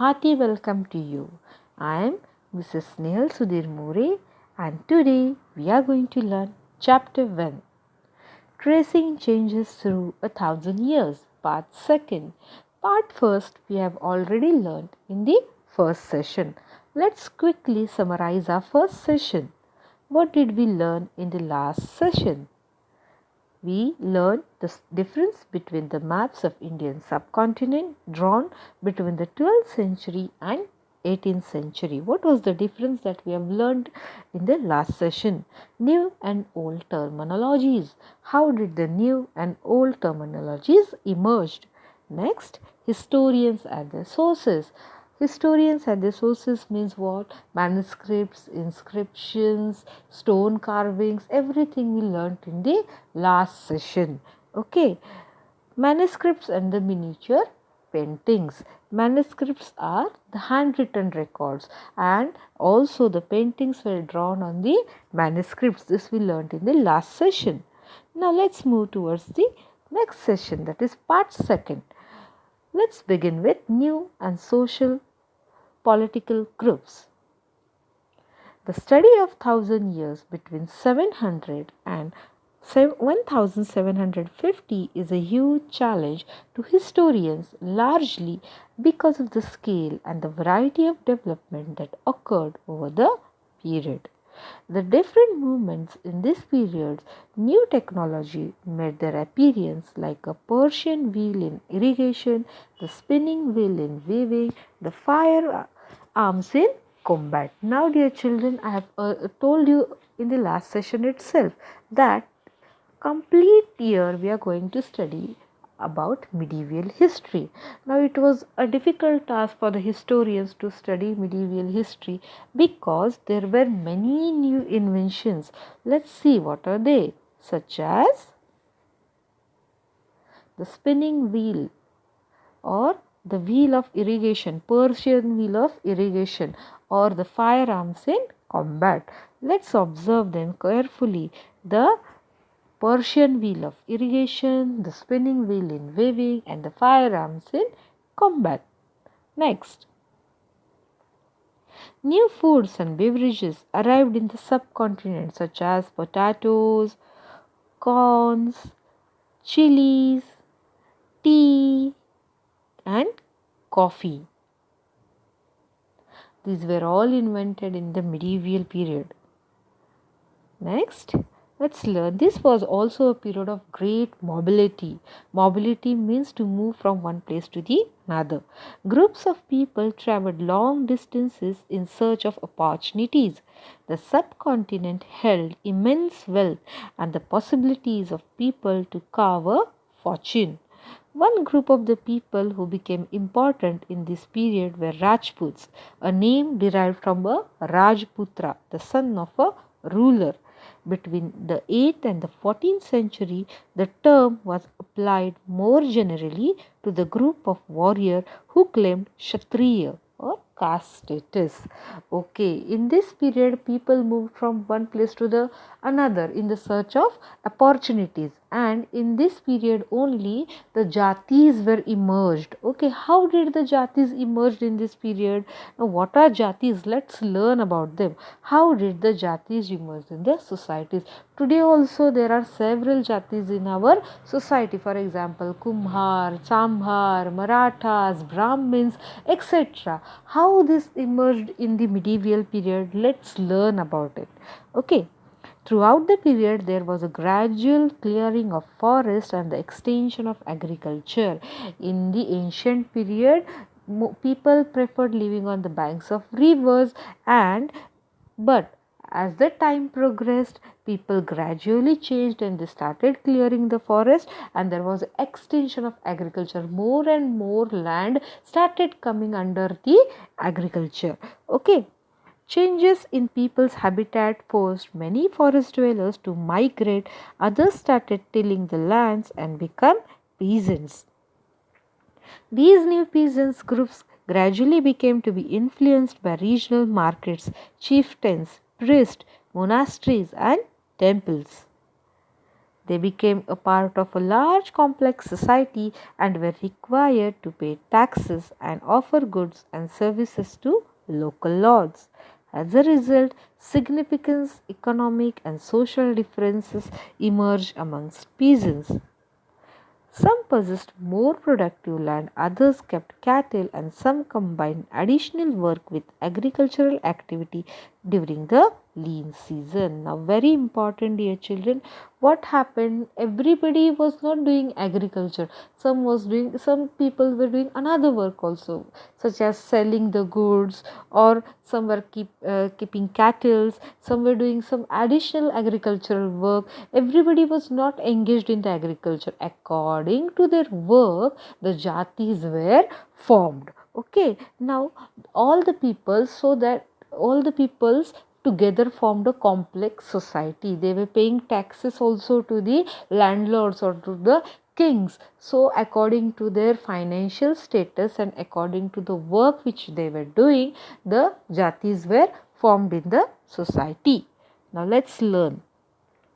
hearty welcome to you. I am Mrs. Snehal Sudhir More, and today we are going to learn Chapter 1, Tracing Changes Through 1,000 Years, Part 2. Part 1st we have already learned in the first session. Let's quickly summarize our first session. What did we learn in the last session? We learned the difference between the maps of Indian subcontinent drawn between the 12th century and 18th century. What was the difference that we have learned in the last session? New and old terminologies. How did the new and old terminologies emerged? Next, historians and their sources. Historians and their sources means what? Manuscripts, inscriptions, stone carvings, everything we learnt in the last session. Okay. Manuscripts and the miniature paintings. Manuscripts are the handwritten records, and also the paintings were drawn on the manuscripts. This we learnt in the last session. Now let's move towards the next session, that is part 2nd. Let's begin with new and social political groups. The study of 1,000 years between 700 and 1750 is a huge challenge to historians, largely because of the scale and the variety of development that occurred over the period. The different movements in this period, new technology made their appearance, like a Persian wheel in irrigation, the spinning wheel in weaving, the firearms in combat. Now, dear children, I have told you in the last session itself that complete year we are going to study about medieval history. Now it was a difficult task for the historians to study medieval history because there were many new inventions. Let's see what are they, such as the spinning wheel or the wheel of irrigation, Persian wheel of irrigation, or the firearms in combat. Let's observe them carefully. The Persian wheel of irrigation, the spinning wheel in weaving, and the firearms in combat. Next, new foods and beverages arrived in the subcontinent, such as potatoes, corns, chilies, tea, and coffee. These were all invented in the medieval period. Next, let's learn. This was also a period of great mobility. Mobility means to move from one place to the another. Groups of people traveled long distances in search of opportunities. The subcontinent held immense wealth and the possibilities of people to carve a fortune. One group of the people who became important in this period were Rajputs, a name derived from a Rajputra, the son of a ruler. Between the 8th and the 14th century, the term was applied more generally to the group of warriors who claimed Kshatriya or caste status. Okay, in this period, people moved from one place to the another in the search of opportunities, and in this period only the jatis were emerged. Okay, how did the jatis emerge in this period? Now, what are jatis? Let's learn about them. How did the jatis emerge in the societies? Today also there are several jatis in our society. For example, Kumhar, Chambhar, Marathas, Brahmins, etc. How this emerged in the medieval period? Let's learn about it. Okay. Throughout the period, there was a gradual clearing of forest and the extension of agriculture. In the ancient period, people preferred living on the banks of rivers, but as the time progressed, people gradually changed and they started clearing the forest, and there was extension of agriculture. More and more land started coming under the agriculture. Okay. Changes in people's habitat forced many forest dwellers to migrate. Others started tilling the lands and become peasants. These new peasants groups gradually became to be influenced by regional markets, chieftains, priests, monasteries, and temples. They became a part of a large complex society and were required to pay taxes and offer goods and services to local lords. As a result, significant economic and social differences emerged amongst peasants. Some possessed more productive land, others kept cattle, and some combined additional work with agricultural activity during the lean season. Now, very important, dear children, what happened? Everybody was not doing agriculture. Some people were doing another work also, such as selling the goods, or some were keeping cattle, some were doing some additional agricultural work. Everybody was not engaged in the agriculture. According to their work, the jatis were formed. Okay, now all the people, so that all the peoples together formed a complex society. They were paying taxes also to the landlords or to the kings. So according to their financial status and according to the work which they were doing, the jatis were formed in the society. Now let's learn.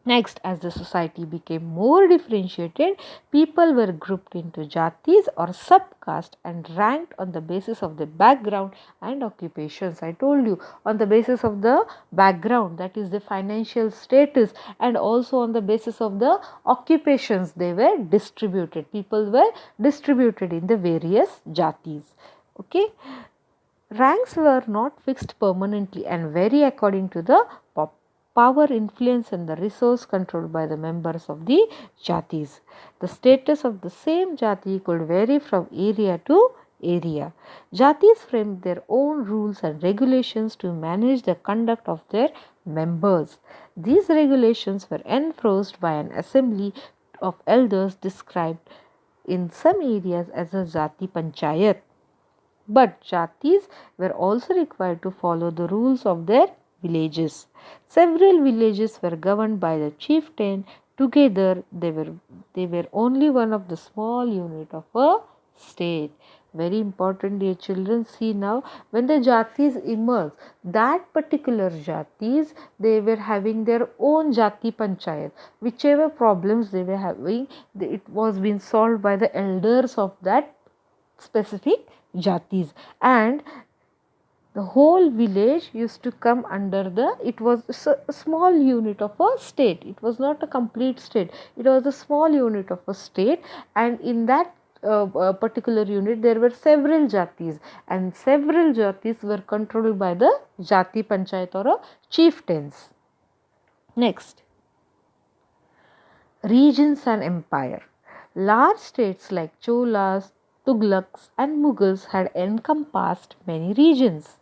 Next, as the society became more differentiated, people were grouped into jatis or subcaste and ranked on the basis of their background and occupations. I told you, on the basis of the background, that is the financial status, and also on the basis of the occupations, they were distributed. People were distributed in the various jatis. Okay. Ranks were not fixed permanently and vary according to the power, influence, and the resource controlled by the members of the jatis. The status of the same jati could vary from area to area. Jatis framed their own rules and regulations to manage the conduct of their members. These regulations were enforced by an assembly of elders described in some areas as a jati panchayat. But jatis were also required to follow the rules of their villages. Several villages were governed by the chieftain. Together they were only one of the small unit of a state. Very important, dear children. See now, when the jatis emerged, that particular jatis, they were having their own jati panchayat. Whichever problems they were having, it was being solved by the elders of that specific jatis, and the whole village used to come under the, it was a small unit of a state. It was not a complete state, it was a small unit of a state, and in that particular unit there were several jatis, and several jatis were controlled by the jati panchayat or a chieftains. Next, regions and empire. Large states like Cholas, Tughlaqs, and Mughals had encompassed many regions.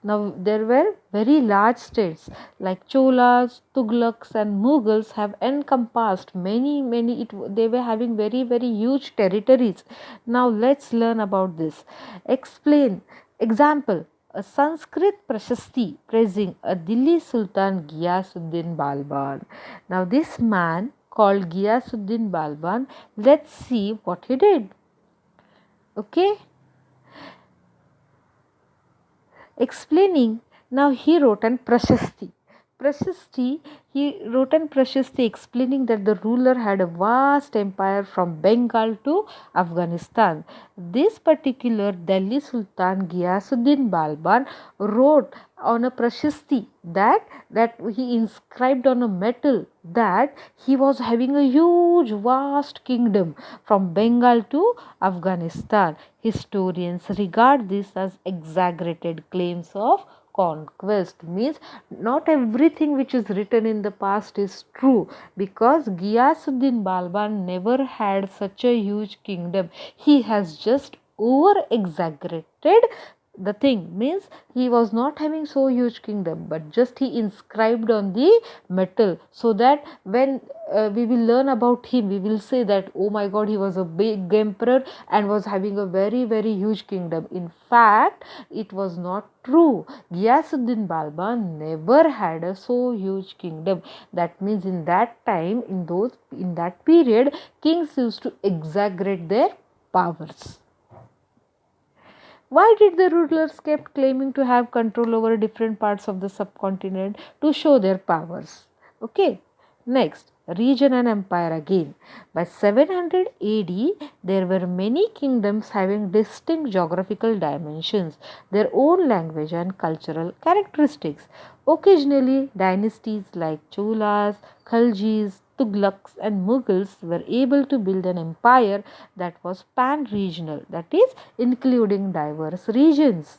Now, there were very large states like Cholas, Tughlaqs, and Mughals have encompassed many. They were having very huge territories. Now, let's learn about this. Explain. Example. A Sanskrit Prashasti praising a Delhi Sultan Ghiyasuddin Balban. Now, this man called Ghiyasuddin Balban, let's see what he did. Okay. Explaining, now he wrote an Prashasti. He wrote an Prashasti explaining that the ruler had a vast empire from Bengal to Afghanistan. This particular Delhi Sultan Ghiyasuddin Balban wrote on a Prashasti that he inscribed on a metal that he was having a huge vast kingdom from Bengal to Afghanistan. Historians regard this as exaggerated claims of conquest. Means not everything which is written in the past is true, because Ghiyasuddin Balban never had such a huge kingdom. He has just over exaggerated the thing. Means he was not having so huge kingdom, but just he inscribed on the metal, so that when we will learn about him, we will say that, oh my god, he was a big emperor and was having a very huge kingdom. In fact, it was not true. Ghiyasuddin Balban never had a so huge kingdom. That means in that time, in that period, kings used to exaggerate their powers. Why did the rulers kept claiming to have control over different parts of the subcontinent? To show their powers. Okay. Next, region and empire again. By 700 AD, there were many kingdoms having distinct geographical dimensions, their own language and cultural characteristics. Occasionally, dynasties like Cholas, Khaljis, Tughlaqs, and Mughals were able to build an empire that was pan regional, that is, including diverse regions.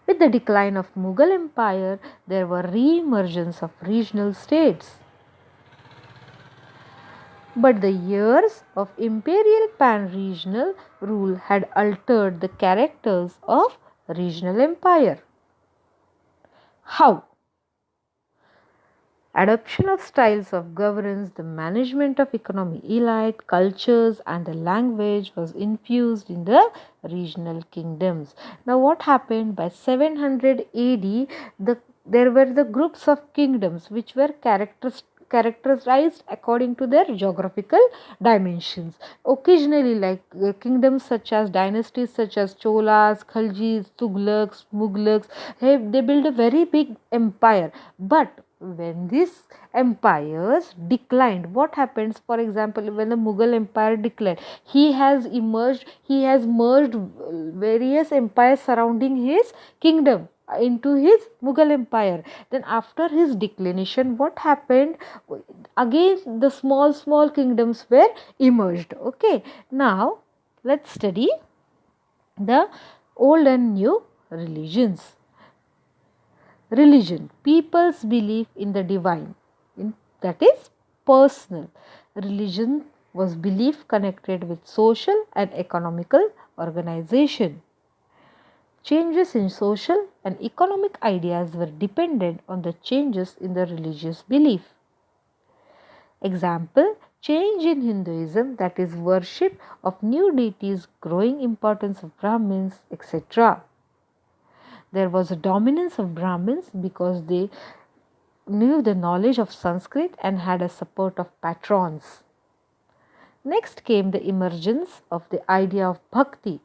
With the decline of Mughal Empire, there were re-emergence of regional states. But the years of imperial pan-regional rule had altered the characters of regional empire. How? Adoption of styles of governance, the management of economy, elite, cultures, and the language was infused in the regional kingdoms. Now, what happened by 700 AD? There were the groups of kingdoms which were characterized according to their geographical dimensions. Occasionally, like kingdoms such as dynasties such as Cholas, Khaljis, Tughlaqs, Mughlaqs, they built a very big empire. But when these empires declined, what happens? For example, when the Mughal empire declined, he has merged various empires surrounding his kingdom into his Mughal empire. Then after his declination, what happened? Again the small kingdoms were emerged. Okay, now let's study the old and new religions. Religion, people's belief in the divine, that is personal. Religion was belief connected with social and economical organization. Changes in social and economic ideas were dependent on the changes in the religious belief. Example, change in Hinduism, that is worship of new deities, growing importance of Brahmins, etc. There was a dominance of Brahmins because they knew the knowledge of Sanskrit and had a support of patrons. Next came the emergence of the idea of bhakti,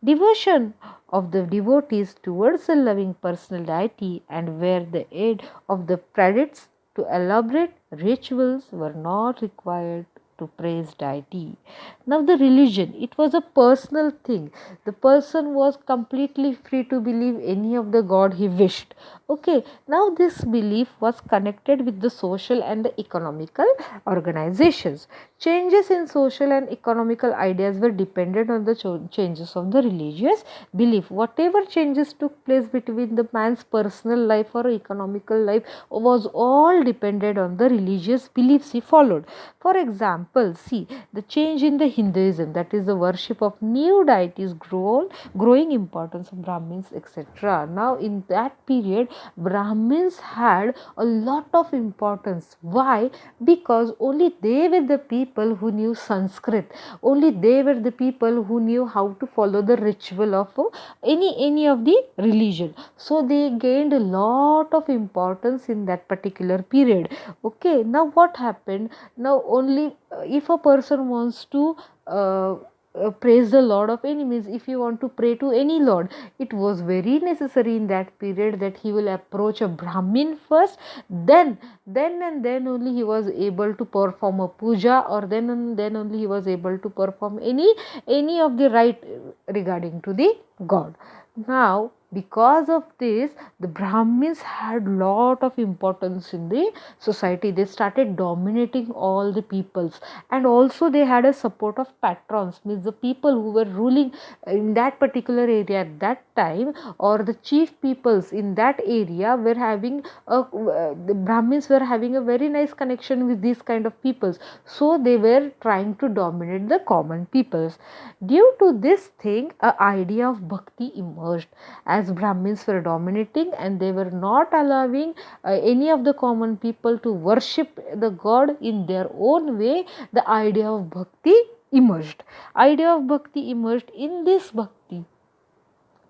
devotion of the devotees towards a loving personal deity, and where the aid of the predates to elaborate rituals were not required to praise deity. Now the religion, it was a personal thing. The person was completely free to believe any of the god he wished. Okay, now this belief was connected with the social and the economical organizations. Changes in social and economical ideas were dependent on the changes of the religious belief. Whatever changes took place between the man's personal life or economical life was all dependent on the religious beliefs he followed. For example, see the change in the Hinduism, that is the worship of new deities, growing importance of Brahmins, etc. Now in that period, Brahmins had a lot of importance. Why? Because only they were the people who knew Sanskrit. Only they were the people who knew how to follow the ritual of any of the religion. So they gained a lot of importance in that particular period. Okay, now what happened? Now only if a person wants to praise the Lord of enemies, if you want to pray to any Lord, it was very necessary in that period that he will approach a Brahmin first, then only he was able to perform a puja, or then only he was able to perform any of the rite regarding to the god. Now because of this, the Brahmins had lot of importance in the society. They started dominating all the peoples, and also they had a support of patrons, means the people who were ruling in that particular area at that time, or the chief peoples in that area were having the Brahmins were having a very nice connection with these kind of peoples, so they were trying to dominate the common peoples. Due to this thing, a idea of bhakti emerged, as Brahmins were dominating and they were not allowing any of the common people to worship the god in their own way. The idea of bhakti emerged. Idea of bhakti emerged. In this bhakti,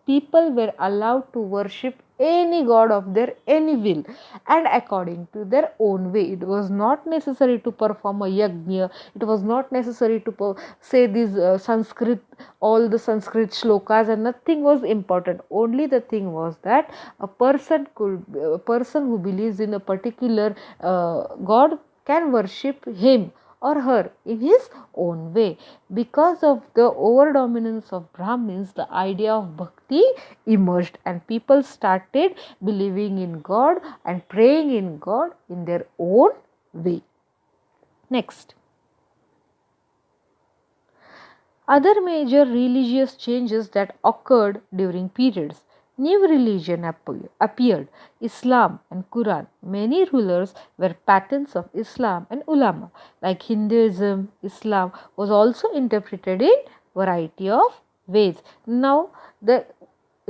people were allowed to worship any god of their any will and according to their own way. It was not necessary to perform a yajna. It was not necessary to say these Sanskrit, all the Sanskrit shlokas, and nothing was important. Only the thing was that a person who believes in a particular god can worship him or her in his own way. Because of the overdominance of Brahmins, the idea of bhakti emerged and people started believing in God and praying in God in their own way. Next. Other major religious changes that occurred during periods. New religion appeared, Islam and Quran. Many rulers were patterns of Islam and ulama. Like Hinduism, Islam was also interpreted in variety of ways. Now the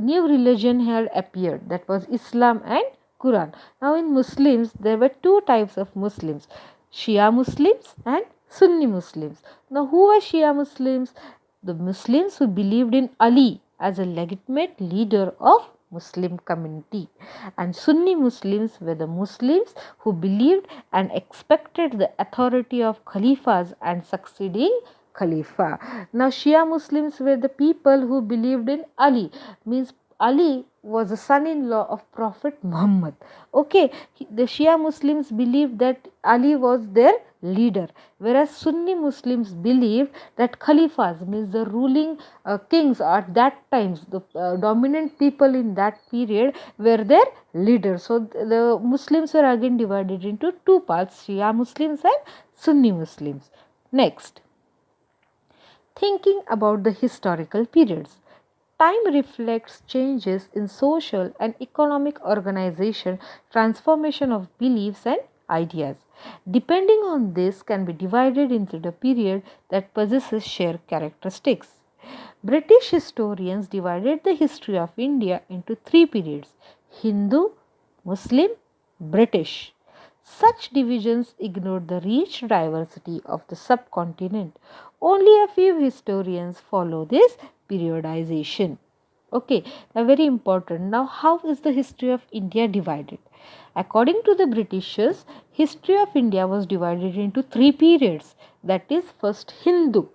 new religion had appeared, that was Islam and Quran. Now in Muslims there were two types of Muslims, Shia Muslims and Sunni Muslims. Now who were Shia Muslims? The Muslims who believed in Ali as a legitimate leader of Muslim community, and Sunni Muslims were the Muslims who believed and expected the authority of Khalifas and succeeding Khalifa. Now Shia Muslims were the people who believed in Ali, means Ali was a son-in-law of Prophet Muhammad. Okay, the Shia Muslims believed that Ali was their leader, whereas Sunni Muslims believed that Khalifas, means the ruling kings at that times, the dominant people in that period were their leaders. So the Muslims were again divided into two parts, Shia Muslims and Sunni Muslims. Next, thinking about the historical periods. Time reflects changes in social and economic organization, transformation of beliefs and ideas. Depending on this can be divided into the period that possesses shared characteristics. British historians divided the history of India into three periods: Hindu, Muslim, British. Such divisions ignored the rich diversity of the subcontinent. Only a few historians follow this periodization. Okay, now very important. Now, how is the history of India divided? According to the Britishers, history of India was divided into three periods. That is, first Hindu.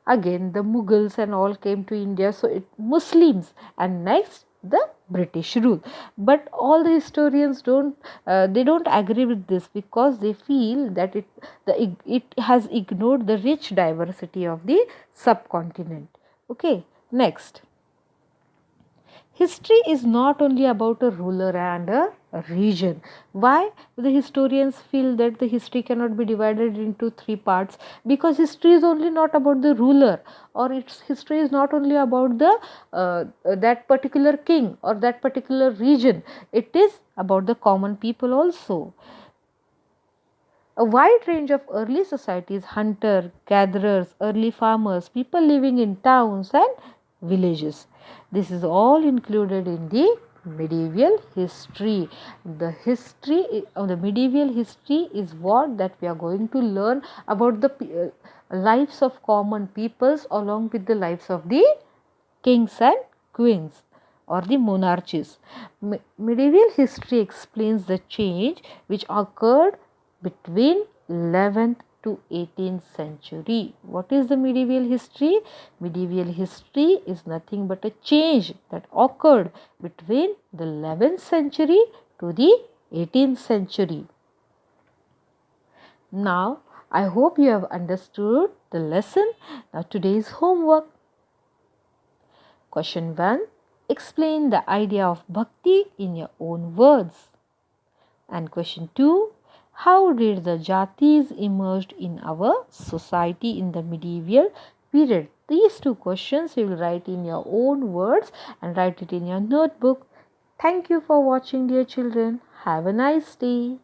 Again, the Mughals and all came to India, so it Muslims, and next the British rule. But all the historians don't agree with this, because they feel that it has ignored the rich diversity of the subcontinent. Okay, next. History is not only about a ruler and a region. Why the historians feel that the history cannot be divided into three parts? Because history is only not about the ruler, or its history is not only about the that particular king or that particular region. It is about the common people also. A wide range of early societies, hunter, gatherers, early farmers, people living in towns and villages. This is all included in the medieval history. The history of the medieval history is what that we are going to learn about the lives of common peoples along with the lives of the kings and queens or the monarchies. Medieval history explains the change which occurred between 11th to 18th century. What is the medieval history? Medieval history is nothing but a change that occurred between the 11th century to the 18th century. Now, I hope you have understood the lesson. Now, today's homework. Question 1. Explain the idea of bhakti in your own words. And question 2. How did the jatis emerge in our society in the medieval period? These two questions you will write in your own words and write it in your notebook. Thank you for watching, dear children. Have a nice day.